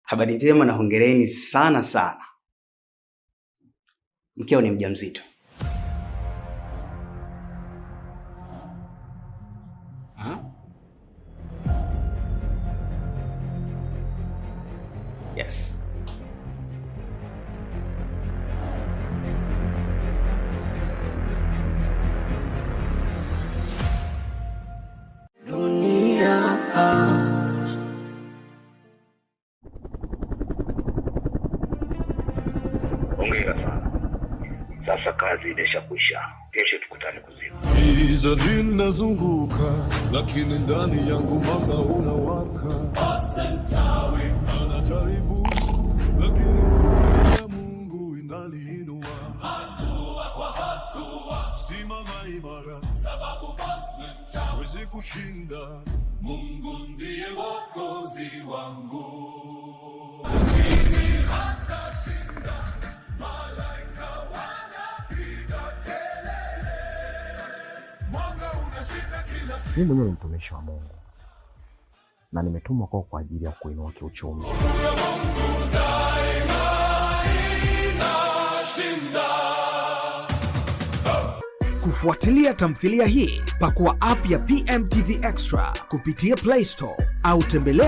Habari njema na hongereni sana sana. Mkeo ni mjamzito. Yes. Hongera sana. Sasa kazi imeshakwisha. Kesho tukutane kuzimu. Giza linazunguka lakini ndani yangu mwanga unawaka. Mchawi anajaribu lakini kwa Mungu inaniinua. Hatua kwa hatua simama imara, sababu boss mchawi hawezi kushinda. Mungu ndiye mwokozi wangu. Mimi mwenyewe ni mtumishi wa Mungu na nimetumwa kwa ajili ya kuinua kiuchumi. Kufuatilia tamthilia hii, pakua app ya PMTV Extra kupitia Play Store au tembelea